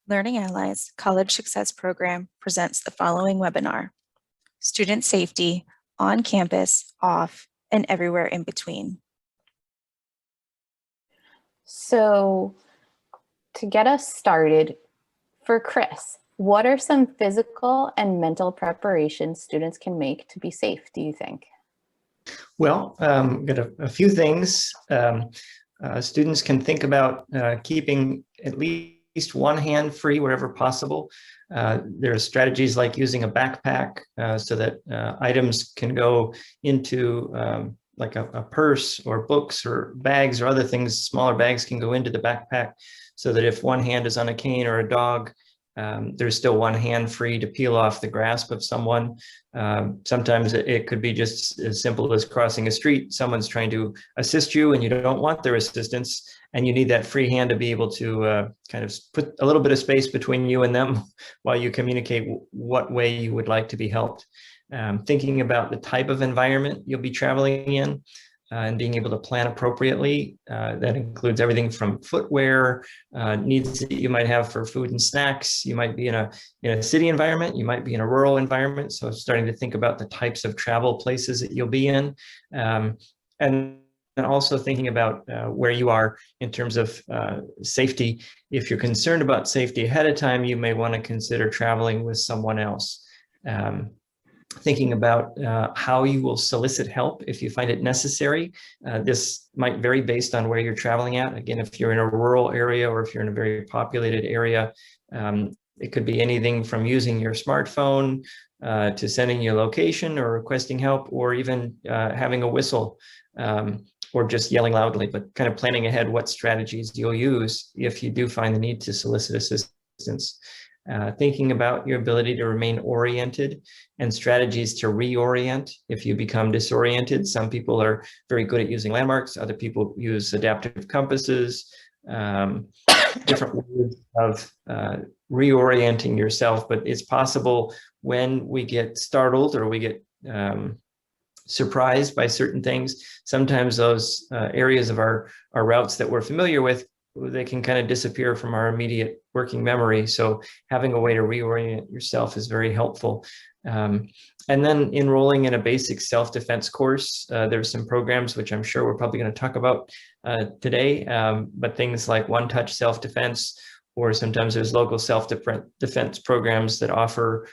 Learning Allies College Success Program presents the following webinar: Student Safety on Campus, Off, and Everywhere in Between. So to get us started, for Chris, what are some physical and mental preparations students can make to be safe, do you think? Well, got a few things. Students can think about keeping at least one hand free wherever possible. There are strategies like using a backpack so that items can go into like a purse or books or bags or other things. Smaller bags can go into the backpack so that if one hand is on a cane or a dog, there's still one hand free to peel off the grasp of someone. Sometimes it could be just as simple as crossing a street. Someone's trying to assist you and you don't want their assistance, and you need that free hand to be able to kind of put a little bit of space between you and them while you communicate what way you would like to be helped. Thinking about the type of environment you'll be traveling in, and being able to plan appropriately. That includes everything from footwear, needs that you might have for food and snacks. You might be in a city environment, you might be in a rural environment. So starting to think about the types of travel places that you'll be in. And also thinking about where you are in terms of safety. If you're concerned about safety ahead of time, you may want to consider traveling with someone else. Thinking about how you will solicit help if you find it necessary. This might vary based on where you're traveling at. Again, if you're in a rural area or if you're in a very populated area, it could be anything from using your smartphone to sending your location or requesting help, or even having a whistle or just yelling loudly, but kind of planning ahead what strategies you'll use if you do find the need to solicit assistance. Thinking about your ability to remain oriented and strategies to reorient if you become disoriented. Some people are very good at using landmarks. Other people use adaptive compasses, different ways of reorienting yourself. But it's possible when we get startled or we get surprised by certain things, sometimes those areas of our routes that we're familiar with, they can kind of disappear from our immediate working memory. So having a way to reorient yourself is very helpful. And then enrolling in a basic self-defense course. There's some programs which I'm sure we're probably going to talk about today, but things like one-touch self-defense, or sometimes there's local self-defense programs that offer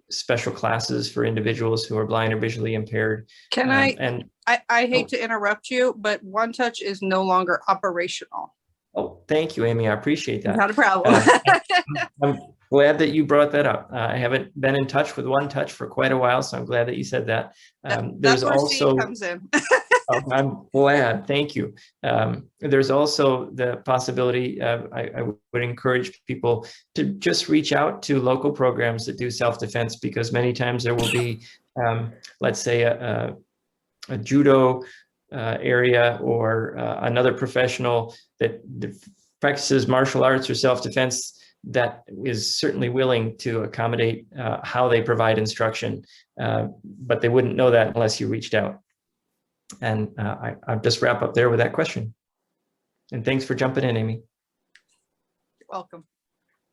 special classes for individuals who are blind or visually impaired. Can I hate to interrupt you, but One Touch is no longer operational. Oh, thank you, Amy. I appreciate that. Not a problem. I'm glad that you brought that up. I haven't been in touch with One Touch for quite a while, so I'm glad that you said that. That's where Steve comes in. I'm glad. Thank you. There's also the possibility, I would encourage people to just reach out to local programs that do self-defense, because many times there will be, let's say, a judo area or another professional that practices martial arts or self-defense that is certainly willing to accommodate how they provide instruction, but they wouldn't know that unless you reached out. And I'll just wrap up there with that question. And thanks for jumping in, Amy. You're welcome.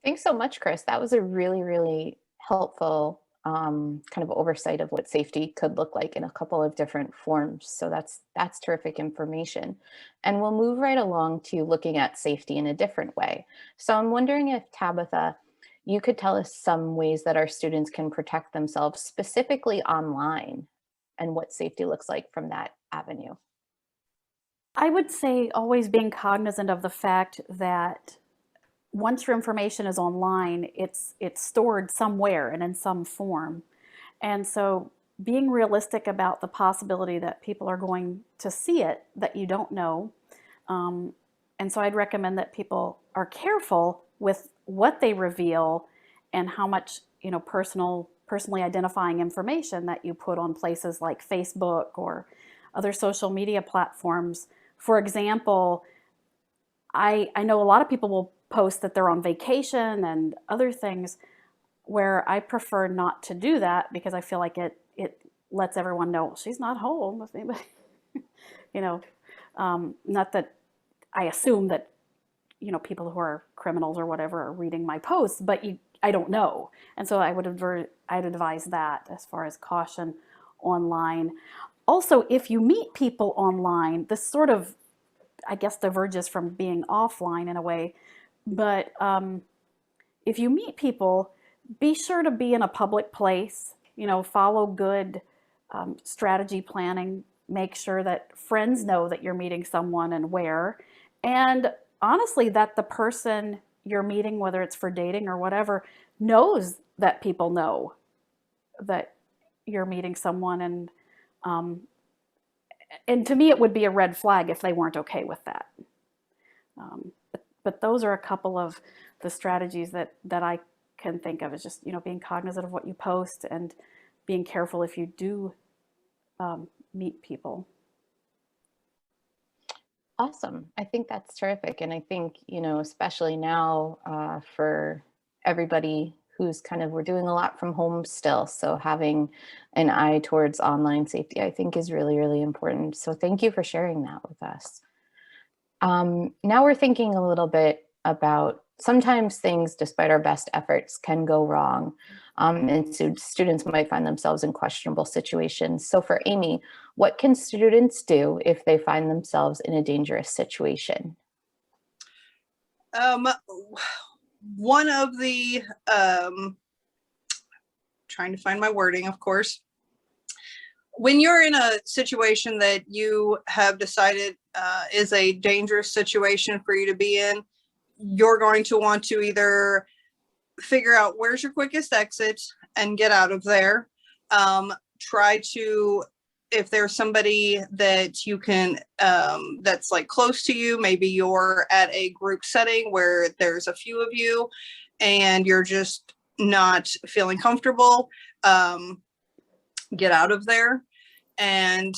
Thanks so much, Chris. That was a really, really helpful kind of oversight of what safety could look like in a couple of different forms. So that's terrific information. And we'll move right along to looking at safety in a different way. So I'm wondering if, Tabitha, you could tell us some ways that our students can protect themselves specifically online, and what safety looks like from that avenue. I would say always being cognizant of the fact that once your information is online, it's stored somewhere and in some form. And so being realistic about the possibility that people are going to see it that you don't know. And so I'd recommend that people are careful with what they reveal and how much, personally identifying information that you put on places like Facebook or other social media platforms. For example, I know a lot of people will post that they're on vacation and other things, where I prefer not to do that because I feel like it lets everyone know she's not home with anybody. Not that I assume that people who are criminals or whatever are reading my posts, but I don't know. And so I'd advise that as far as caution online. Also, if you meet people online, this sort of, I guess, diverges from being offline in a way, but if you meet people, be sure to be in a public place, follow good strategy planning, make sure that friends know that you're meeting someone and where, and honestly, that the person you're meeting, whether it's for dating or whatever, knows that people know that you're meeting someone. And to me, it would be a red flag if they weren't okay with that. But those are a couple of the strategies that I can think of, is just, being cognizant of what you post and being careful if you do meet people. Awesome. I think that's terrific. And I think, especially now for everybody who's we're doing a lot from home still. So having an eye towards online safety, I think, is really, really important. So thank you for sharing that with us. Now we're thinking a little bit about sometimes things, despite our best efforts, can go wrong. And so students might find themselves in questionable situations. So for Amy, what can students do if they find themselves in a dangerous situation? One of the, trying to find my wording, of course. When you're in a situation that you have decided is a dangerous situation for you to be in, you're going to want to either figure out where's your quickest exit and get out of there. Try to, if there's somebody that you can, that's close to you, maybe you're at a group setting where there's a few of you and you're just not feeling comfortable, get out of there. And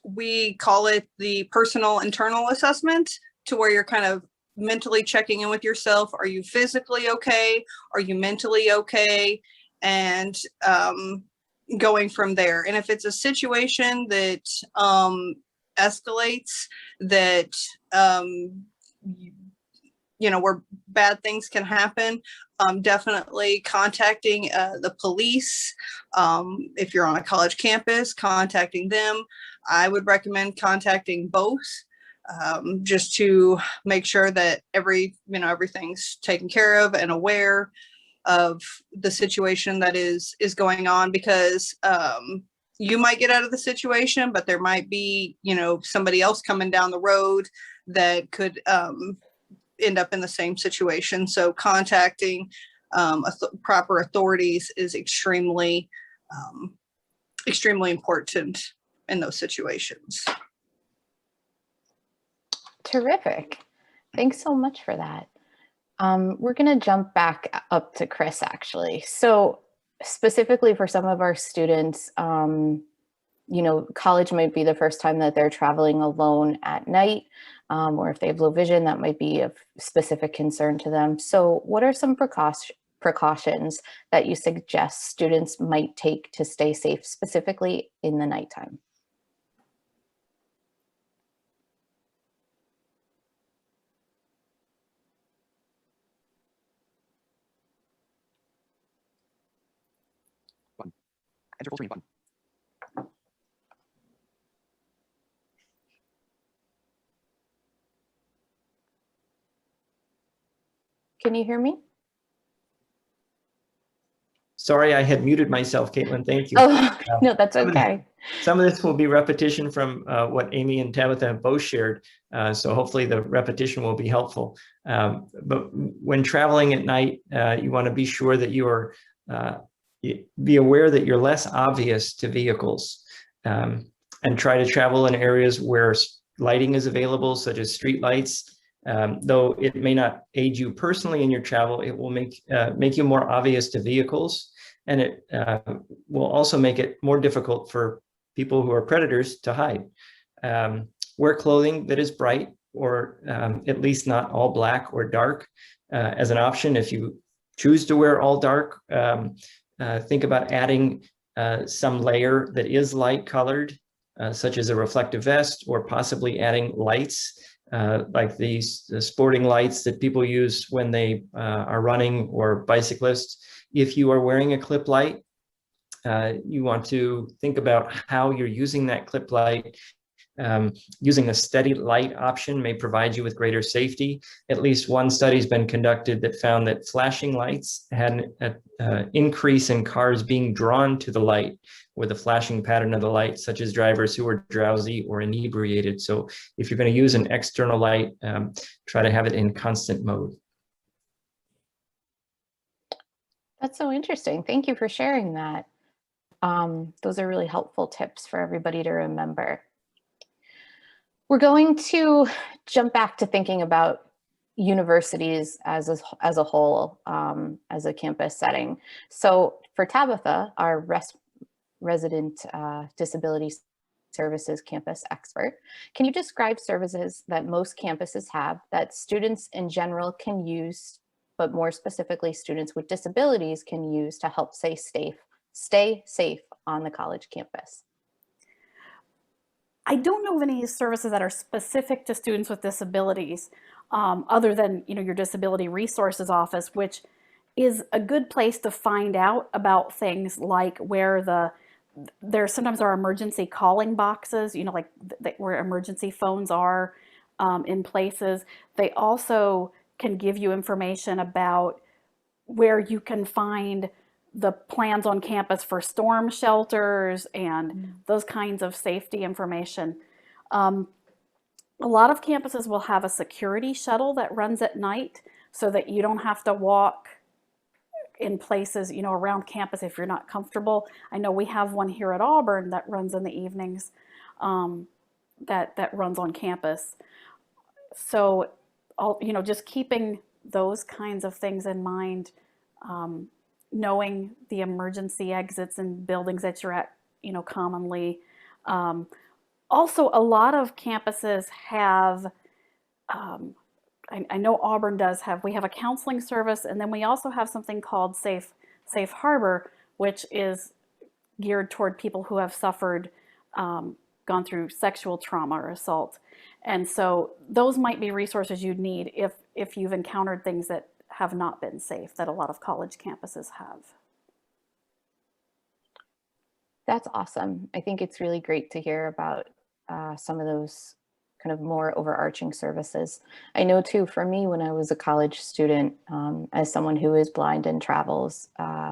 we call it the personal internal assessment, to where you're kind of mentally checking in with yourself. Are you physically okay? Are you mentally okay? And going from there. And if it's a situation that escalates, that where bad things can happen, definitely contacting the police. If you're on a college campus, contacting them. I would recommend contacting both, just to make sure that everything's taken care of and aware of the situation that is going on, because you might get out of the situation, but there might be, somebody else coming down the road that could end up in the same situation. So contacting proper authorities is extremely important in those situations. Terrific. Thanks so much for that. We're going to jump back up to Chris, actually. So specifically for some of our students, college might be the first time that they're traveling alone at night, or if they have low vision, that might be of specific concern to them. So what are some precautions that you suggest students might take to stay safe, specifically in the nighttime? Enter full screen button. Can you hear me? Sorry, I had muted myself, Caitlin. Thank you. Oh, no, that's okay. Some of this will be repetition from what Amy and Tabitha have both shared. So hopefully the repetition will be helpful. But when traveling at night, you want to be sure that you are be aware that you're less obvious to vehicles, and try to travel in areas where lighting is available, such as street lights. Though it may not aid you personally in your travel, it will make you more obvious to vehicles, and it will also make it more difficult for people who are predators to hide. Wear clothing that is bright, or at least not all black or dark, as an option. If you choose to wear all dark, think about adding some layer that is light colored, such as a reflective vest, or possibly adding lights like the sporting lights that people use when they are running, or bicyclists. If you are wearing a clip light, you want to think about how you're using that clip light. Using a steady light option may provide you with greater safety. At least one study has been conducted that found that flashing lights had an increase in cars being drawn to the light, or the flashing pattern of the light, such as drivers who are drowsy or inebriated. So if you're going to use an external light, try to have it in constant mode. That's so interesting. Thank you for sharing that. Those are really helpful tips for everybody to remember. We're going to jump back to thinking about universities as a whole, as a campus setting. So for Tabitha, our resident disability services campus expert, can you describe services that most campuses have that students in general can use, but more specifically students with disabilities can use to help stay safe on the college campus? I don't know of any services that are specific to students with disabilities, other than your disability resources office, which is a good place to find out about things like where there sometimes are emergency calling boxes, like where emergency phones are in places. They also can give you information about where you can find the plans on campus for storm shelters and those kinds of safety information. A lot of campuses will have a security shuttle that runs at night so that you don't have to walk in places, around campus if you're not comfortable. I know we have one here at Auburn that runs in the evenings, that runs on campus. So, just keeping those kinds of things in mind, knowing the emergency exits and buildings that you're at, commonly. Also, a lot of campuses have, I know Auburn does we have a counseling service, and then we also have something called Safe Harbor, which is geared toward people who have suffered, gone through sexual trauma or assault. And so those might be resources you'd need if you've encountered things that have not been safe, that a lot of college campuses have. That's awesome. I think it's really great to hear about some of those kind of more overarching services. I know too, for me, when I was a college student, as someone who is blind and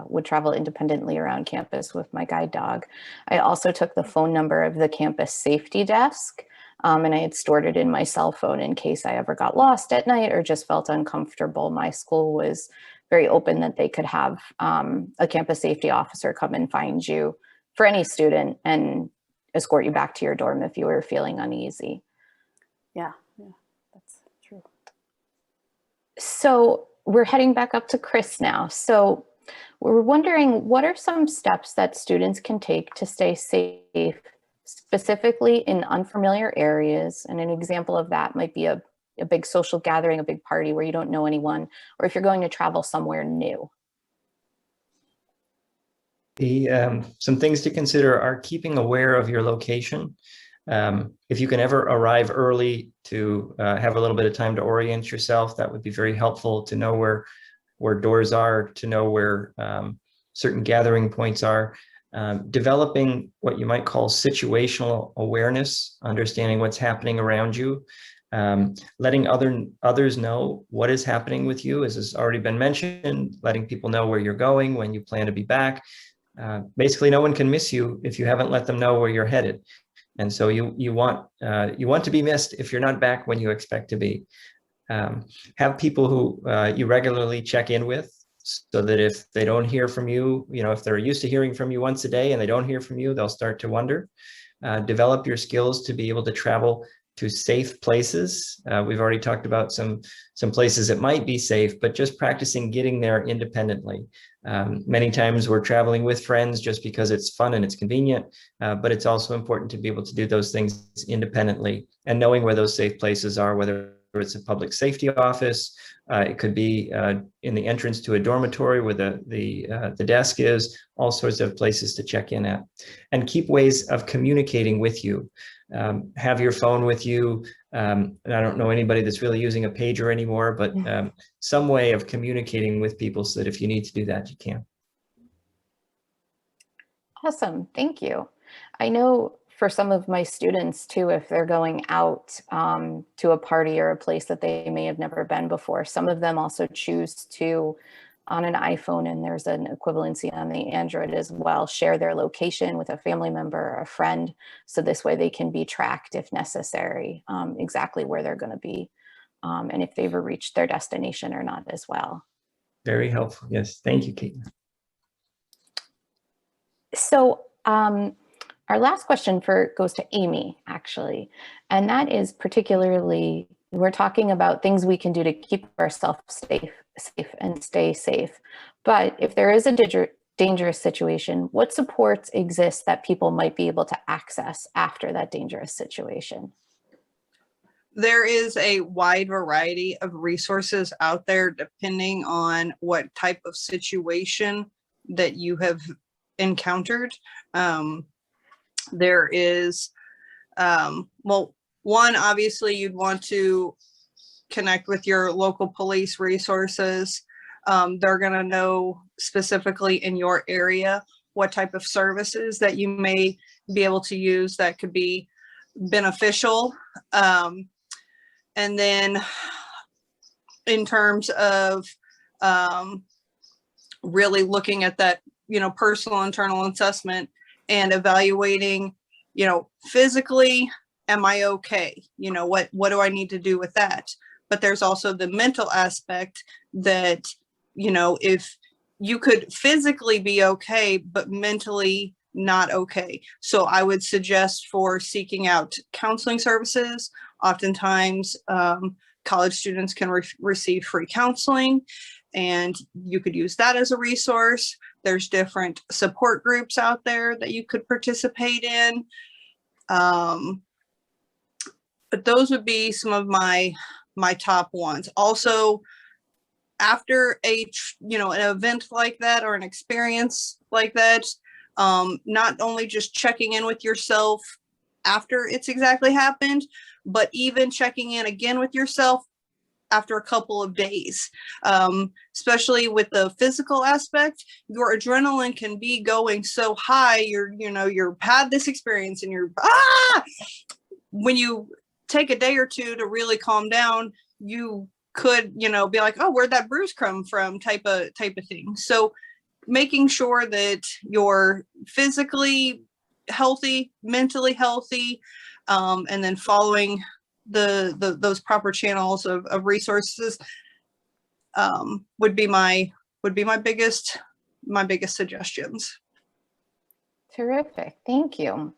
would travel independently around campus with my guide dog, I also took the phone number of the campus safety desk, and I had stored it in my cell phone in case I ever got lost at night or just felt uncomfortable. My school was very open that they could have a campus safety officer come and find you for any student and escort you back to your dorm if you were feeling uneasy. Yeah, that's true. So we're heading back up to Chris now. So we're wondering, what are some steps that students can take to stay safe, specifically in unfamiliar areas? And an example of that might be a big social gathering, a big party where you don't know anyone, or if you're going to travel somewhere new. Some things to consider are keeping aware of your location. If you can ever arrive early to have a little bit of time to orient yourself, that would be very helpful to know where doors are, to know where certain gathering points are. Developing what you might call situational awareness, understanding what's happening around you, letting others know what is happening with you, as has already been mentioned, letting people know where you're going, when you plan to be back. Basically, no one can miss you if you haven't let them know where you're headed. And so you want to be missed if you're not back when you expect to be. Have people who you regularly check in with, so that if they don't hear from you, if they're used to hearing from you once a day and they don't hear from you, they'll start to wonder. Develop your skills to be able to travel to safe places. We've already talked about some places that might be safe, but just practicing getting there independently. Many times we're traveling with friends just because it's fun and it's convenient, but it's also important to be able to do those things independently, and knowing where those safe places are, whether it's a public safety office, it could be in the entrance to a dormitory where the desk is, all sorts of places to check in at. And keep ways of communicating with you. Have your phone with you. And I don't know anybody that's really using a pager anymore, but some way of communicating with people so that if you need to do that, you can. Awesome, thank you. I know for some of my students too, if they're going out to a party or a place that they may have never been before, some of them also choose to, on an iPhone, and there's an equivalency on the Android as well, share their location with a family member or a friend. So this way they can be tracked if necessary, exactly where they're gonna be, and if they've reached their destination or not as well. Very helpful. Yes, thank you, Caitlin. So our last question goes to Amy, actually, and that is particularly, we're talking about things we can do to keep ourselves safe and stay safe. But if there is a dangerous situation, what supports exist that people might be able to access after that dangerous situation? There is a wide variety of resources out there depending on what type of situation that you have encountered. There is, well, one, obviously you'd want to connect with your local police resources. They're going to know specifically in your area what type of services that you may be able to use that could be beneficial. And then in terms of really looking at that, personal internal assessment and evaluating, physically, am I okay? What do I need to do with that? But there's also the mental aspect that, if you could physically be okay, but mentally not okay. So I would suggest for seeking out counseling services. Oftentimes, college students can receive free counseling, and you could use that as a resource. There's different support groups out there that you could participate in. But those would be some of my top ones. Also, after an event like that or an experience like that, not only just checking in with yourself after it's exactly happened, but even checking in again with yourself after a couple of days, especially with the physical aspect. Your adrenaline can be going so high. You're had this experience and when you take a day or two to really calm down, you could, be like, oh, where'd that bruise come from, type of thing. So making sure that you're physically healthy, mentally healthy, and then following those proper channels of resources would be my biggest suggestions. Terrific, thank you.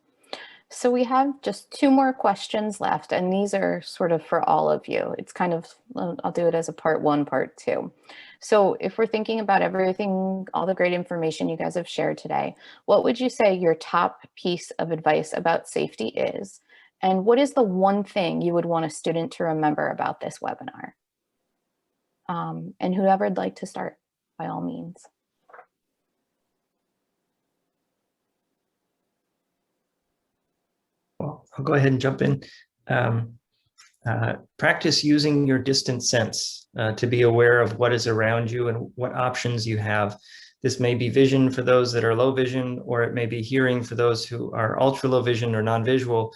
So we have just 2 more questions left, and these are sort of for all of you. It's kind of, I'll do it as a part 1, part 2. So if we're thinking about everything, all the great information you guys have shared today, what would you say your top piece of advice about safety is? And what is the one thing you would want a student to remember about this webinar? And whoever would like to start, by all means. Well, I'll go ahead and jump in. Practice using your distance sense to be aware of what is around you and what options you have. This may be vision for those that are low vision, or it may be hearing for those who are ultra low vision or non-visual.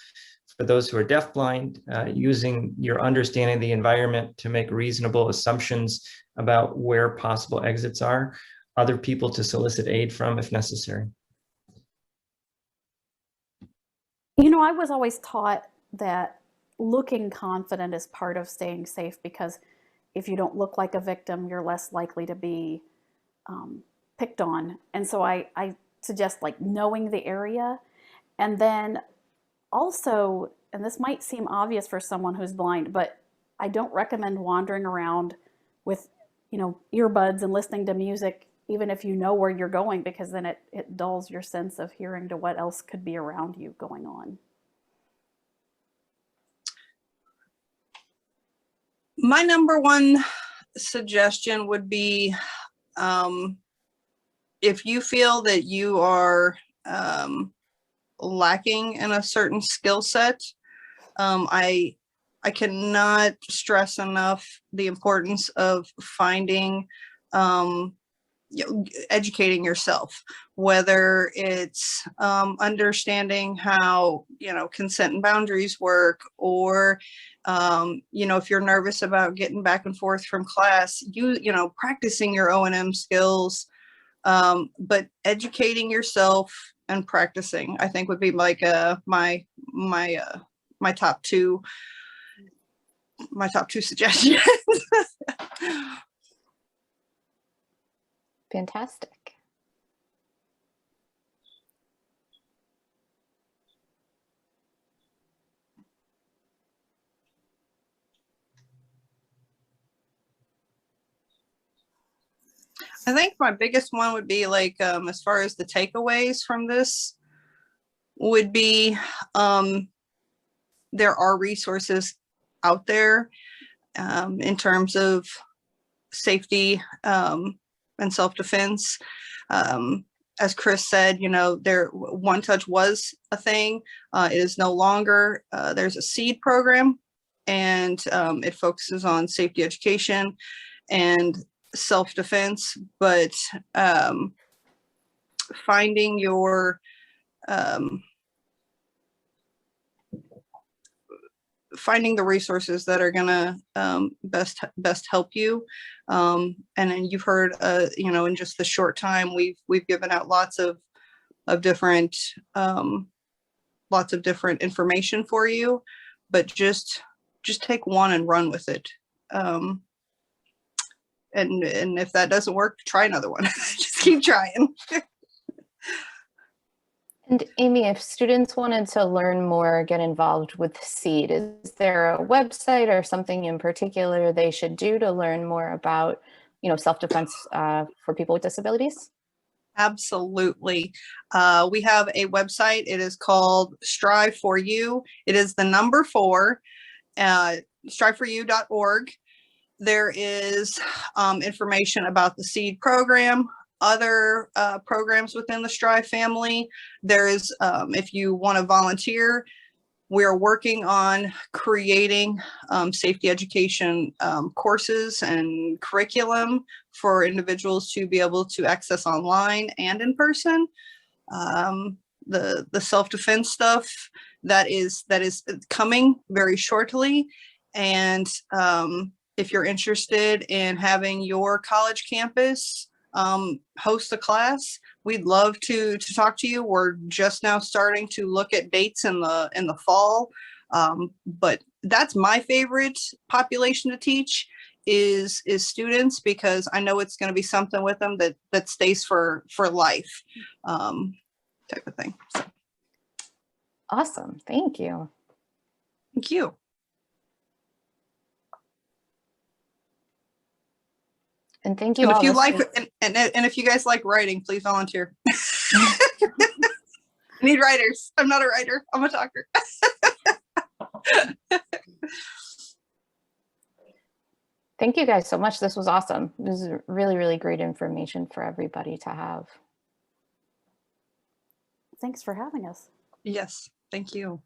For those who are deafblind, using your understanding of the environment to make reasonable assumptions about where possible exits are, other people to solicit aid from if necessary. I was always taught that looking confident is part of staying safe, because if you don't look like a victim, you're less likely to be picked on. And so I suggest knowing the area. And then also, and this might seem obvious for someone who's blind, but I don't recommend wandering around with, earbuds and listening to music, even if you know where you're going, because then it dulls your sense of hearing to what else could be around you going on. My number one suggestion would be, if you feel that you are lacking in a certain skill set, I cannot stress enough the importance of finding, educating yourself, whether it's understanding how, consent and boundaries work, or, if you're nervous about getting back and forth from class, practicing your O&M skills, but educating yourself and practicing, I think, would be like my top two suggestions. Fantastic. I think my biggest one would be like, as far as the takeaways from this would be, there are resources out there in terms of safety and self-defense. As Chris said, One Touch was a thing. It is no longer. There's a SEED program, and it focuses on safety education and self-defense, but finding your finding the resources that are gonna best help you, and then you've heard, in just the short time we've given out lots of different information for you, but just take one and run with it. And if that doesn't work, try another one. Just keep trying. And Amy, if students wanted to learn more, get involved with SEED, is there a website or something in particular they should do to learn more about, self-defense for people with disabilities? Absolutely. We have a website. It is called Strive for You. It is the number 4, striveforyou.org. There is information about the SEED program, other programs within the Strive family. There is, if you want to volunteer, we're working on creating safety education courses and curriculum for individuals to be able to access online and in person. The self-defense stuff that is coming very shortly. And if you're interested in having your college campus host a class, we'd love to talk to you. We're just now starting to look at dates in the fall, but that's my favorite population to teach is students, because I know it's going to be something with them that stays for life, type of thing. So. Awesome. Thank you. Thank you. And thank you. And all if you listeners. like, and if you guys like writing, please volunteer. I need writers. I'm not a writer. I'm a talker. Thank you guys so much. This was awesome. This is really, really great information for everybody to have. Thanks for having us. Yes. Thank you.